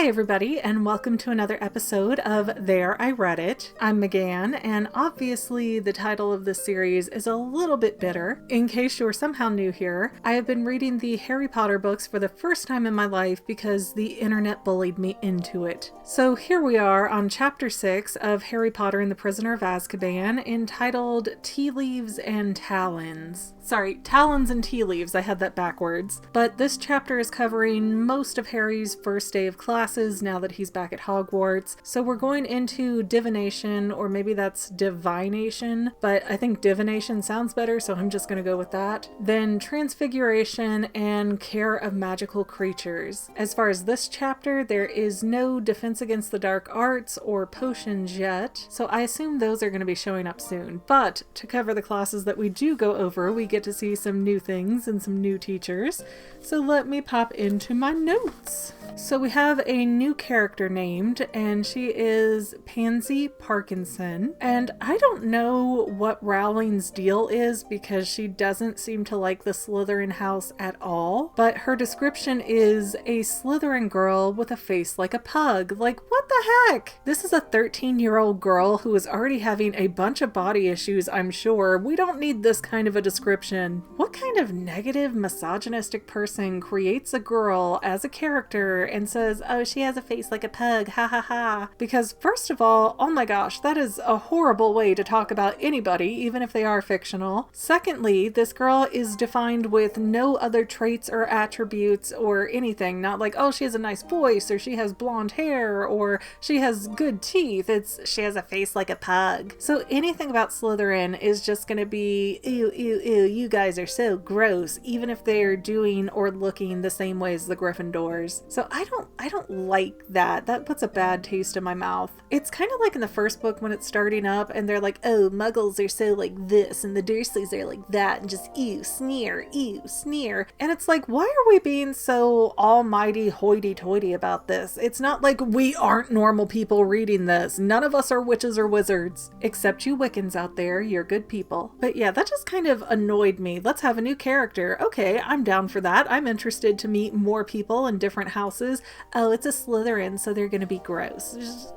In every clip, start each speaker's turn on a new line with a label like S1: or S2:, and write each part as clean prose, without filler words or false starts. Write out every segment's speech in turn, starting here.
S1: Hi everybody, and welcome to another episode of There I Read It. I'm McGann, and obviously the title of this series is a little bit bitter. In case you're somehow new here, I have been reading the Harry Potter books for the first time in my life because the internet bullied me into it. So here we are on Chapter 6 of Harry Potter and the Prisoner of Azkaban, entitled Tea Leaves and Talons. Sorry, Talons and Tea Leaves, I had that backwards. But this chapter is covering most of Harry's first day of classes now that he's back at Hogwarts. So we're going into Divination, or maybe that's Divination, but I think Divination sounds better, so I'm just going to go with that. Then Transfiguration and Care of Magical Creatures. As far as this chapter, there is no Defense Against the Dark Arts or potions yet, so I assume those are going to be showing up soon. But to cover the classes that we do go over, we get to see some new things and some new teachers. So let me pop into my notes. So we have a new character named, and she is Pansy Parkinson. And I don't know what Rowling's deal is because she doesn't seem to like the Slytherin house at all. But her description is a Slytherin girl with a face like a pug. Like, what the heck? This is a 13-year-old girl who is already having a bunch of body issues, I'm sure. We don't need this kind of a description. What kind of negative, misogynistic person creates a girl as a character and says, oh, she has a face like a pug, ha ha ha? Because first of all, oh my gosh, that is a horrible way to talk about anybody, even if they are fictional. Secondly, this girl is defined with no other traits or attributes or anything. Not like, oh, she has a nice voice, or she has blonde hair, or she has good teeth. It's, she has a face like a pug. So anything about Slytherin is just gonna be, ew, ew, ew, you guys are so gross, even if they're doing or looking the same way as the Gryffindors. So I don't like that. That puts a bad taste in my mouth. It's kind of like in the first book when it's starting up and they're like, oh, Muggles are so like this and the Dursleys are like that, and just ew, sneer, ew, sneer. And it's like, why are we being so almighty hoity-toity about this? It's not like we aren't normal people reading this. None of us are witches or wizards. Except you Wiccans out there, you're good people. But yeah, that just kind of annoyed me. Let's have a new character. Okay, I'm down for that. I'm interested to meet more people in different houses. Oh, it's a Slytherin, so they're gonna be gross. Just,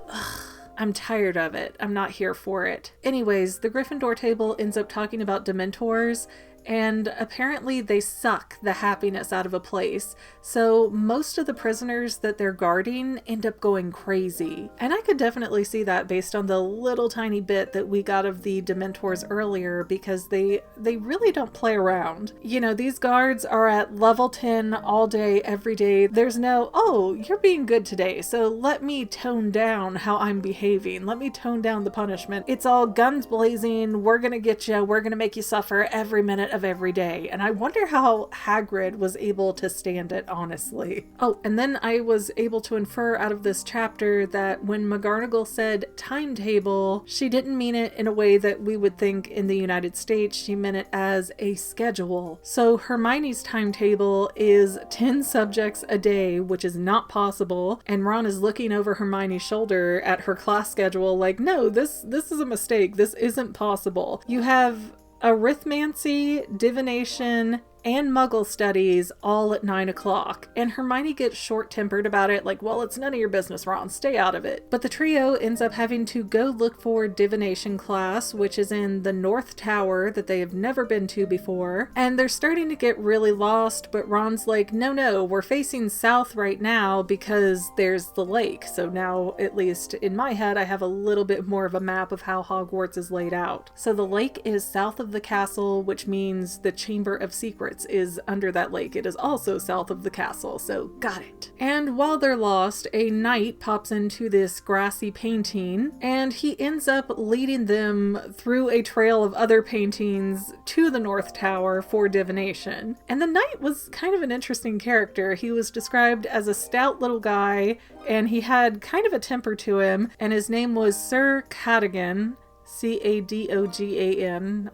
S1: I'm tired of it. I'm not here for it. Anyways, the Gryffindor table ends up talking about Dementors, and apparently they suck the happiness out of a place. So most of the prisoners that they're guarding end up going crazy. And I could definitely see that based on the little tiny bit that we got of the Dementors earlier, because they really don't play around. You know, these guards are at level 10 all day, every day. There's no, oh, you're being good today, so let me tone down how I'm behaving. Let me tone down the punishment. It's all guns blazing. We're gonna get you. We're gonna make you suffer every minute of every day. And I wonder how Hagrid was able to stand it, honestly. Oh, and then I was able to infer out of this chapter that when McGonagall said timetable, she didn't mean it in a way that we would think in the United States. She meant it as a schedule. So Hermione's timetable is 10 subjects a day, which is not possible. And Ron is looking over Hermione's shoulder at her class schedule like, no, this is a mistake. This isn't possible. You have arithmancy, divination, and Muggle studies all at 9 o'clock. And Hermione gets short-tempered about it, like, well, it's none of your business, Ron, stay out of it. But the trio ends up having to go look for divination class, which is in the North Tower that they have never been to before. And they're starting to get really lost, but Ron's like, no, we're facing south right now because there's the lake. So now, at least in my head, I have a little bit more of a map of how Hogwarts is laid out. So the lake is south of the castle, which means the Chamber of Secrets is under that lake. It is also south of the castle, so got it. And while they're lost, a knight pops into this grassy painting, and he ends up leading them through a trail of other paintings to the North Tower for divination. And the knight was kind of an interesting character. He was described as a stout little guy, and he had kind of a temper to him, and his name was Sir Cadogan. Cadogan.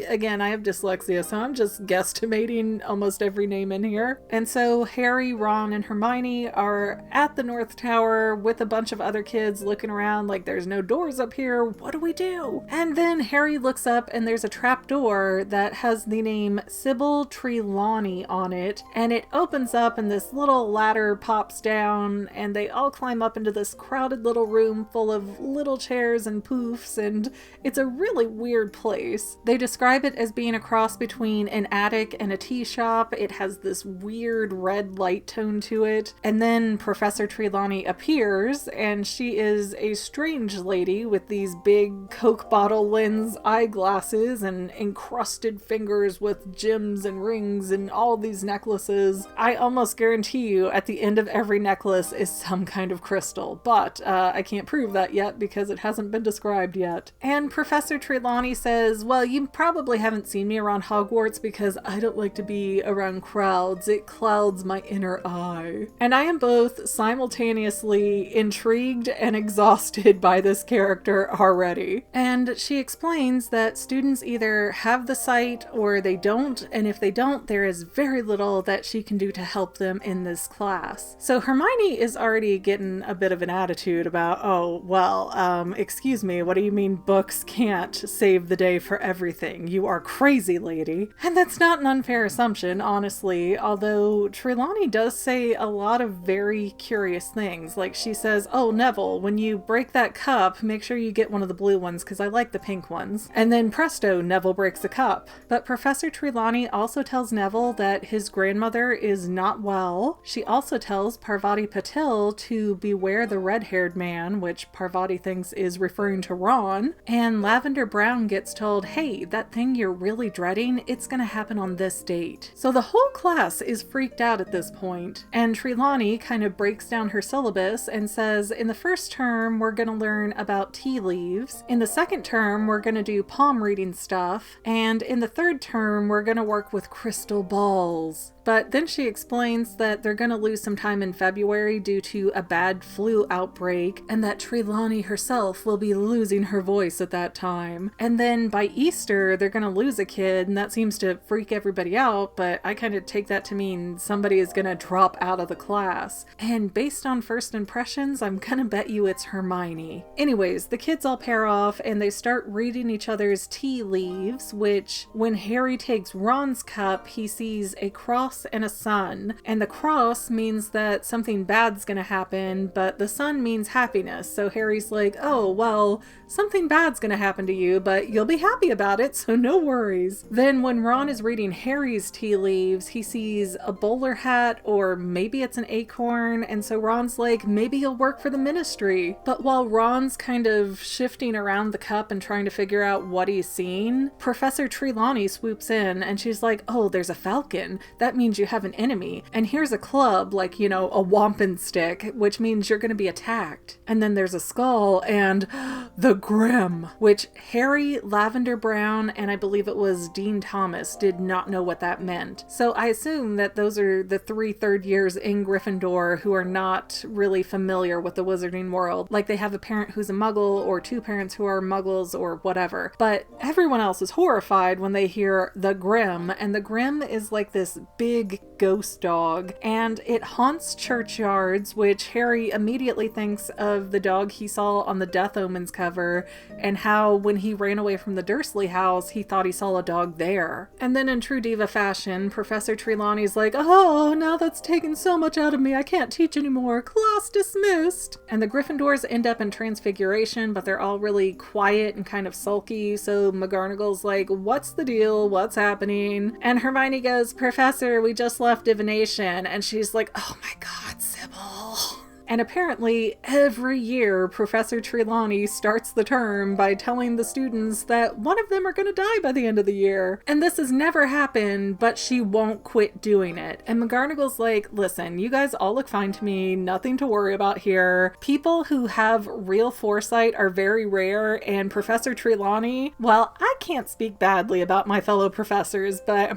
S1: Again, I have dyslexia, so I'm just guesstimating almost every name in here. And so Harry, Ron, and Hermione are at the North Tower with a bunch of other kids looking around like there's no doors up here. What do we do? And then Harry looks up and there's a trap door that has the name Sybil Trelawney on it. And it opens up and this little ladder pops down and they all climb up into this crowded little room full of little chairs and poofs, and it's a really weird place. They describe it as being a cross between an attic and a tea shop. It has this weird red light tone to it. And then Professor Trelawney appears, and she is a strange lady with these big Coke bottle lens eyeglasses and encrusted fingers with gems and rings and all these necklaces. I almost guarantee you at the end of every necklace is some kind of crystal, but I can't prove that yet because it hasn't been described yet. And Professor Trelawney says, well, you probably haven't seen me around Hogwarts because I don't like to be around crowds. It clouds my inner eye. And I am both simultaneously intrigued and exhausted by this character already. And she explains that students either have the sight or they don't, and if they don't, there is very little that she can do to help them in this class. So Hermione is already getting a bit of an attitude about, oh, well, excuse me, what do you mean books can't save the day for everything? You are crazy, lady. And that's not an unfair assumption, honestly, although Trelawney does say a lot of very curious things. Like she says, oh, Neville, when you break that cup, make sure you get one of the blue ones because I like the pink ones. And then presto, Neville breaks a cup. But Professor Trelawney also tells Neville that his grandmother is not well. She also tells Parvati Patil to beware the red-haired man, which Parvati thinks is referring to Ron. And Lavender Brown gets told, hey, that thing you're really dreading, it's gonna happen on this date. So the whole class is freaked out at this point. And Trelawney kind of breaks down her syllabus and says, in the first term, we're gonna learn about tea leaves. In the second term, we're gonna do palm reading stuff. And in the third term, we're gonna work with crystal balls. But then she explains that they're going to lose some time in February due to a bad flu outbreak, and that Trelawney herself will be losing her voice at that time. And then by Easter, they're going to lose a kid, and that seems to freak everybody out, but I kind of take that to mean somebody is going to drop out of the class. And based on first impressions, I'm going to bet you it's Hermione. Anyways, the kids all pair off, and they start reading each other's tea leaves, which, when Harry takes Ron's cup, he sees a cross and a sun, and the cross means that something bad's gonna happen, but the sun means happiness. So Harry's like, oh, well, something bad's gonna happen to you, but you'll be happy about it, so no worries. Then when Ron is reading Harry's tea leaves, he sees a bowler hat, or maybe it's an acorn, and so Ron's like, maybe he'll work for the ministry. But while Ron's kind of shifting around the cup and trying to figure out what he's seeing, Professor Trelawney swoops in, and she's like, oh, there's a falcon. That means you have an enemy. And here's a club, like, you know, a wampum stick, which means you're going to be attacked. And then there's a skull and the Grim, which Harry, Lavender Brown, and I believe it was Dean Thomas did not know what that meant. So I assume that those are the 3 third years in Gryffindor who are not really familiar with the wizarding world. Like they have a parent who's a muggle or 2 parents who are muggles or whatever. But everyone else is horrified when they hear the Grim, and the Grim is like this big ghost dog, and it haunts churchyards, which Harry immediately thinks of the dog he saw on the Death Omens cover, and how when he ran away from the Dursley house, he thought he saw a dog there. And then in true diva fashion, Professor Trelawney's like, oh, now that's taken so much out of me, I can't teach anymore, class dismissed. And the Gryffindors end up in Transfiguration, but they're all really quiet and kind of sulky, so McGonagall's like, what's the deal, what's happening? And Hermione goes, Professor, we just left Divination, and she's like, oh my god, Sybil. And apparently, every year, Professor Trelawney starts the term by telling the students that one of them are going to die by the end of the year. And this has never happened, but she won't quit doing it. And McGonagall's like, listen, you guys all look fine to me, nothing to worry about here. People who have real foresight are very rare, and Professor Trelawney, well, I can't speak badly about my fellow professors, but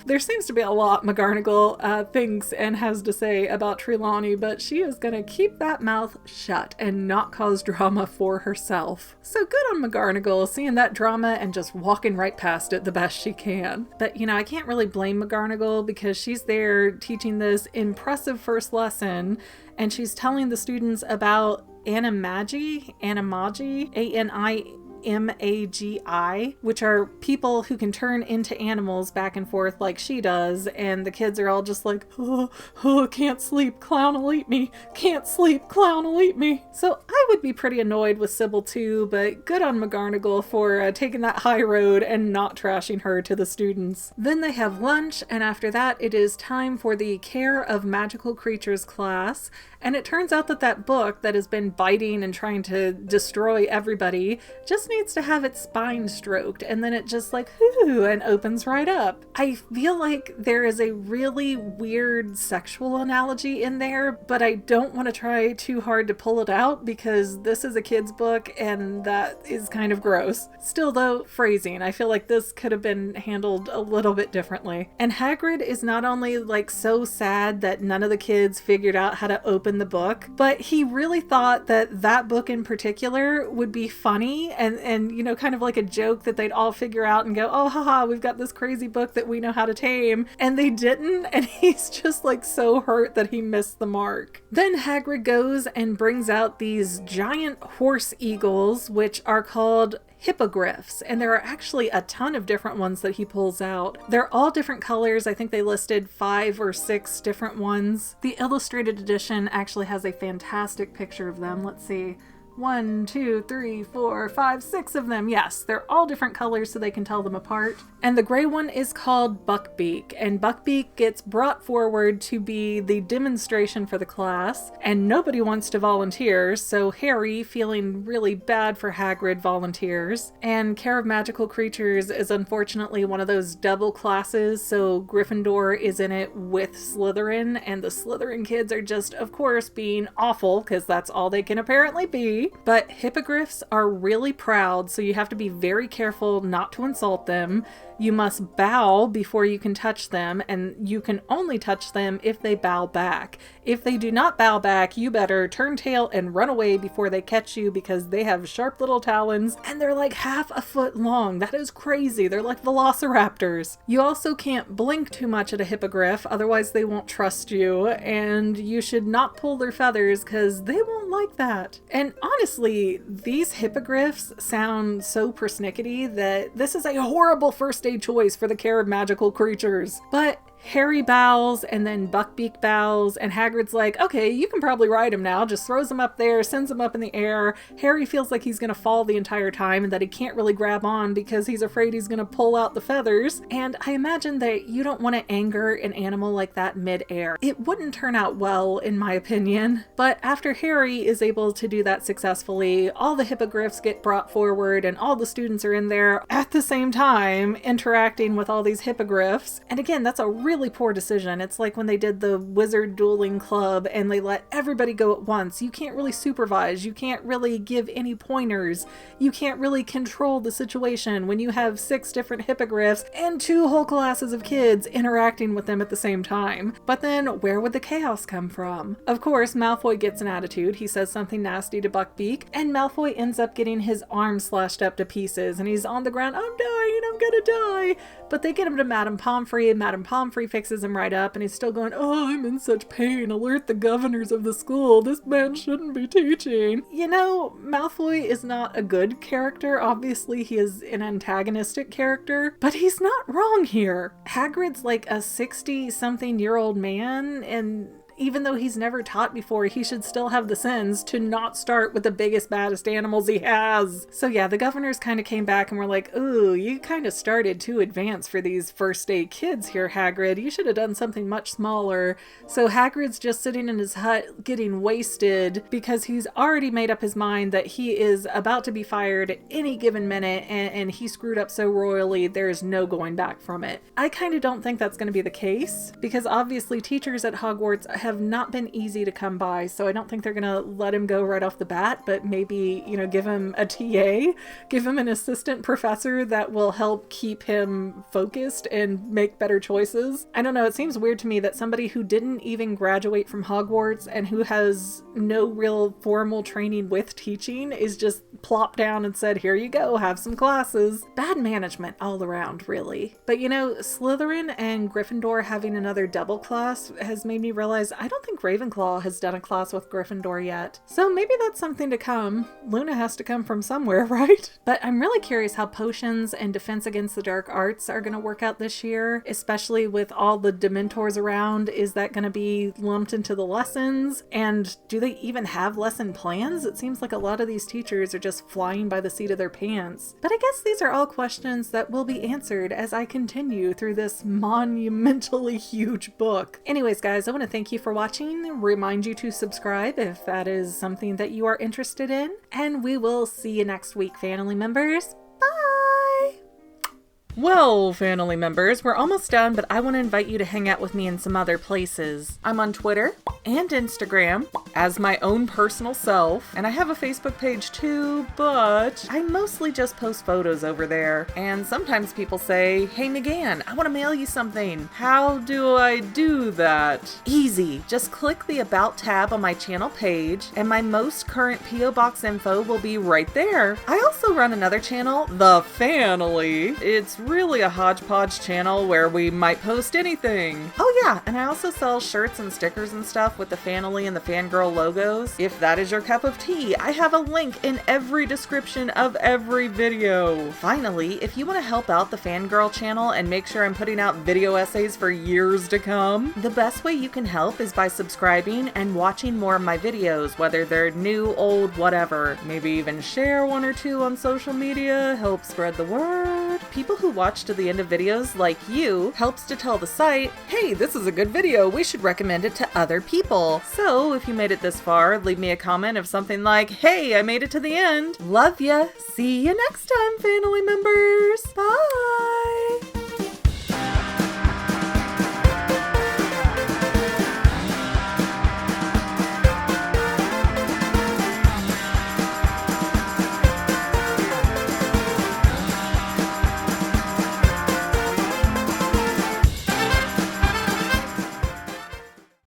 S1: there seems to be a lot McGonagall thinks and has to say about Trelawney Trelawney, but she is gonna keep that mouth shut and not cause drama for herself. So good on McGonagall, seeing that drama and just walking right past it the best she can. But I can't really blame McGonagall because she's there teaching this impressive first lesson, and she's telling the students about animagi, A-N-I-M-A-G-I, which are people who can turn into animals back and forth like she does, and the kids are all just like, can't sleep, clown will eat me, can't sleep, clown will eat me. So I would be pretty annoyed with Sybil too, but good on McGonagall for taking that high road and not trashing her to the students. Then they have lunch, and after that it is time for the Care of Magical Creatures class, and it turns out that book that has been biting and trying to destroy everybody just needs to have its spine stroked, and then it just like, whoo, and opens right up. I feel like there is a really weird sexual analogy in there, but I don't want to try too hard to pull it out because this is a kid's book and that is kind of gross. Still though, phrasing, I feel like this could have been handled a little bit differently. And Hagrid is not only like so sad that none of the kids figured out how to open the book, but he really thought that book in particular would be funny and kind of like a joke that they'd all figure out and go, oh haha, we've got this crazy book that we know how to tame, and they didn't, and he's just like so hurt that he missed the mark. Then Hagrid goes and brings out these giant horse eagles, which are called hippogriffs, and there are actually a ton of different ones that he pulls out. They're all different colors. I think they listed 5 or 6 different ones. The illustrated edition actually has a fantastic picture of them. Let's see. 1, 2, 3, 4, 5, 6 of them. Yes, they're all different colors so they can tell them apart. And the gray one is called Buckbeak, and Buckbeak gets brought forward to be the demonstration for the class, and nobody wants to volunteer, so Harry, feeling really bad for Hagrid, volunteers. And Care of Magical Creatures is unfortunately one of those double classes, so Gryffindor is in it with Slytherin, and the Slytherin kids are just, of course, being awful, because that's all they can apparently be. But hippogriffs are really proud, so you have to be very careful not to insult them. You must bow before you can touch them, and you can only touch them if they bow back. If they do not bow back, you better turn tail and run away before they catch you, because they have sharp little talons and they're like half a foot long. That is crazy. They're like velociraptors. You also can't blink too much at a hippogriff, otherwise they won't trust you, and you should not pull their feathers because they won't like that. And honestly, these hippogriffs sound so persnickety that this is a horrible first aid choice for the Care of Magical Creatures. But Harry bows, and then Buckbeak bows, and Hagrid's like, okay, you can probably ride him now. Just throws him up there, sends him up in the air. Harry feels like he's gonna fall the entire time and that he can't really grab on because he's afraid he's gonna pull out the feathers. And I imagine that you don't want to anger an animal like that mid-air. It wouldn't turn out well, in my opinion. But after Harry is able to do that successfully, all the hippogriffs get brought forward and all the students are in there at the same time interacting with all these hippogriffs. And again, that's a really poor decision. It's like when they did the wizard dueling club and they let everybody go at once. You can't really supervise. You can't really give any pointers. You can't really control the situation when you have 6 different hippogriffs and 2 whole classes of kids interacting with them at the same time. But then where would the chaos come from? Of course, Malfoy gets an attitude. He says something nasty to Buckbeak, and Malfoy ends up getting his arm slashed up to pieces, and he's on the ground. I'm dying, I'm gonna die. But they get him to Madame Pomfrey, and Madame Pomfrey fixes him right up, and he's still going, oh, I'm in such pain. Alert the governors of the school. This man shouldn't be teaching. Malfoy is not a good character. Obviously, he is an antagonistic character, but he's not wrong here. Hagrid's like a 60-something-year-old man, and even though he's never taught before, he should still have the sense to not start with the biggest, baddest animals he has. So yeah, the governors kind of came back and were like, ooh, you kind of started too advanced for these first aid kids here, Hagrid. You should have done something much smaller. So Hagrid's just sitting in his hut getting wasted because he's already made up his mind that he is about to be fired at any given minute, and he screwed up so royally there's no going back from it. I kind of don't think that's going to be the case, because obviously teachers at Hogwarts have not been easy to come by, so I don't think they're gonna let him go right off the bat, but maybe, give him a TA, give him an assistant professor that will help keep him focused and make better choices. I don't know, it seems weird to me that somebody who didn't even graduate from Hogwarts and who has no real formal training with teaching is just plopped down and said, here you go, have some classes. Bad management all around, really. But Slytherin and Gryffindor having another double class has made me realize I don't think Ravenclaw has done a class with Gryffindor yet. So maybe that's something to come. Luna has to come from somewhere, right? But I'm really curious how potions and defense against the dark arts are going to work out this year, especially with all the Dementors around. Is that going to be lumped into the lessons? And do they even have lesson plans? It seems like a lot of these teachers are just flying by the seat of their pants. But I guess these are all questions that will be answered as I continue through this monumentally huge book. Anyways, guys, I want to thank you for watching, remind you to subscribe if that is something that you are interested in, and we will see you next week, Fanily members. Bye! Well, Fanily members, we're almost done, but I want to invite you to hang out with me in some other places. I'm on Twitter and Instagram as my own personal self, and I have a Facebook page too, but I mostly just post photos over there. And sometimes people say, hey McGann, I want to mail you something. How do I do that? Easy. Just click the About tab on my channel page, and my most current P.O. Box info will be right there. I also run another channel, The Fanily. It's really a hodgepodge channel where we might post anything. Oh yeah, and I also sell shirts and stickers and stuff with the Fanily and the Fangirl logos. If that is your cup of tea, I have a link in every description of every video. Finally, if you want to help out the Fangirl channel and make sure I'm putting out video essays for years to come, the best way you can help is by subscribing and watching more of my videos, whether they're new, old, whatever. Maybe even share one or two on social media, help spread the word. People who watch to the end of videos like you helps to tell the site, hey, this is a good video, we should recommend it to other people. So if you made it this far, leave me a comment of something like, hey, I made it to the end. Love ya. See you next time, Fanily members. Bye.